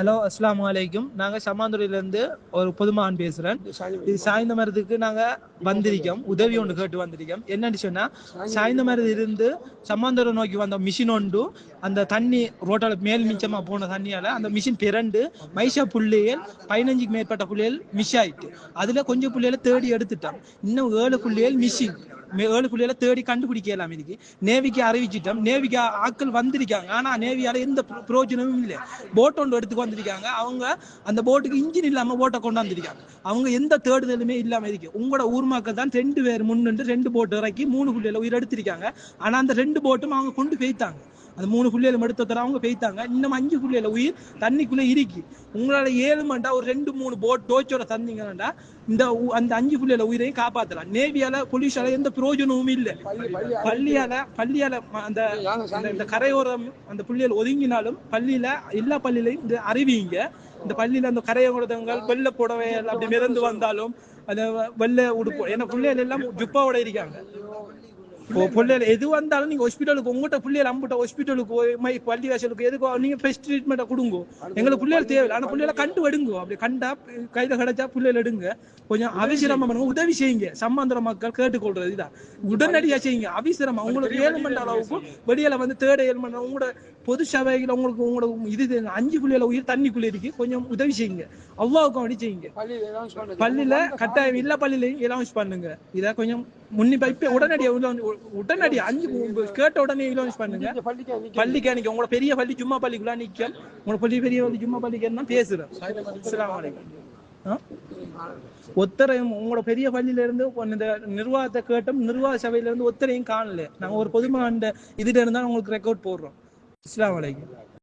Hello, அஸ்ஸலாமு அலைக்கும். நாங்கள் சம்மாந்துறையிலேருந்து ஒரு பொதுமகன் பேசுகிறேன். இது சாய்ந்த மரத்துக்கு நாங்கள் வந்திருக்கோம், உதவி ஒன்று கேட்டு வந்திருக்கோம். என்னன்னு சொன்னால், சாய்ந்த மரத்தில் இருந்து சம்மாந்துறை நோக்கி வந்த மிஷின் ஒன்று அந்த தண்ணி ரோட்டால் மேல் மிச்சமாக போன தண்ணியால் அந்த மிஷின் பிறண்டு மைஷா புள்ளியல் 15க்கு மேற்பட்ட புள்ளியல் மிஸ் ஆயிட்டு. அதில் கொஞ்சம் புள்ளிகளை தேடி எடுத்துட்டோம். இன்னும் 7 புள்ளியல் மிஷின் 7 புள்ளிகளை தேடி கண்டுபிடிக்கலாம். இன்னைக்கு நேவிக்கு அறிவிச்சிட்டோம். நேவிக்கு ஆட்கள் வந்திருக்காங்க. ஆனால் நேவியால் எந்த பிரயோஜனமும் இல்லை. போட் ஒன்று எடுத்துக்கு வந்திருக்காங்க. அவங்க அந்த போட்டுக்கு இன்ஜின் இல்லாம போட்டை கொண்டு வந்திருக்காங்க. அவங்க எந்த தேடுதலுமே இல்லாம இருக்கு. உங்களோட ஊர் மக்கள் தான் 2 பேர் முன்னின்று 2 போட்டு இறக்கி 3 புள்ளியில உயிர் எடுத்திருக்காங்க. ஆனா அந்த 2 போட்டும் அவங்க கொண்டு போய்த்தாங்க. அந்த 3 புள்ளியில எடுத்து தர அவங்க போய்த்தாங்க. இன்னும் 5 புள்ளியில உயிர் தண்ணிக்குள்ள இருக்கு. உங்களால 7 மண்டா ஒரு 2-3 போட் டோச்சோட தந்தீங்கன்னா இந்த அந்த 5 புள்ளியில உயிரையும் காப்பாற்றலாம். நேவியால போலீஸால எந்த பிரயோஜனமும் இல்லை. பள்ளியால அந்த கரையோரம் அந்த புள்ளியில் ஒதுங்கினாலும் பள்ளியில எல்லா பள்ளியிலையும் இந்த அறிவிங்க. இந்த பள்ளியில அந்த கரையோரங்கள் வெள்ளை புடவை அப்படி மிதந்து வந்தாலும் அந்த வெள்ளை உடுப்பு, ஏன்னா பிள்ளைகள் எல்லாம் ஜுப்பாவோட இருக்காங்க. பிள்ளைகள் எது வந்தாலும் நீங்க ஹாஸ்பிட்டலுக்கு உங்கள்கிட்ட பிள்ளைகள் அம்பிட்ட ஹாஸ்பிட்டலுக்கு பள்ளி வாசலுக்கு எதுக்கு நீங்க பெஸ்ட் ட்ரீட்மெண்ட்டை கொடுங்க. எங்களுக்கு பிள்ளைகள் தேவையில்லை. ஆனால் பிள்ளைகளை கண்டு எடுங்க. அப்படி கண்டா கையில கிடைச்சா பிள்ளைகள் எடுங்க. கொஞ்சம் அவசரமா பண்ணுங்க, உதவி செய்யுங்க. சம்பந்தர மக்கள் கேட்டுக்கொள்றது இதான். உடனடியா செய்யுங்க, அவசரமா. உங்களுக்கு 7 மணி அளவுக்கு வெளியில வந்து 3rd 7 மணி உங்களோட பொது சபைகளை உங்களுக்கு இது 5 புள்ளியில உயிர் தண்ணிக்குள்ள இருக்கு. கொஞ்சம் உதவி செய்யுங்க. அல்லாவுக்கும் அப்படி செய்யுங்க. பள்ளியில கட்டாயம் எல்லா பள்ளியிலையும் அனௌன்ஸ் பண்ணுங்க. இதை கொஞ்சம் முன்னிப்பா உடனடியா 5 கேட்ட உடனே அனௌன்ஸ் பண்ணுங்க. பள்ளிக்கு அன்னைக்கு உங்களோட பெரிய பள்ளி ஜும்மா பள்ளிக்குள்ள நிற்கும். உங்களோட பெரிய ஜும்மா பள்ளிக்கு தான் பேசுறேன். அஸ்ஸலாமு அலைக்கும். ஒத்தரையும் உங்களோட பெரிய பள்ளியில இருந்து இந்த நிர்வாகத்தை கேட்டோம். நிர்வாக சபையில இருந்து ஒத்தரையும் காணல. நாங்க ஒரு பொதுமகன் இதுல இருந்தா உங்களுக்கு ரெக்கார்ட் போடுறோம். அஸ்ஸலாமு அலைக்கும்.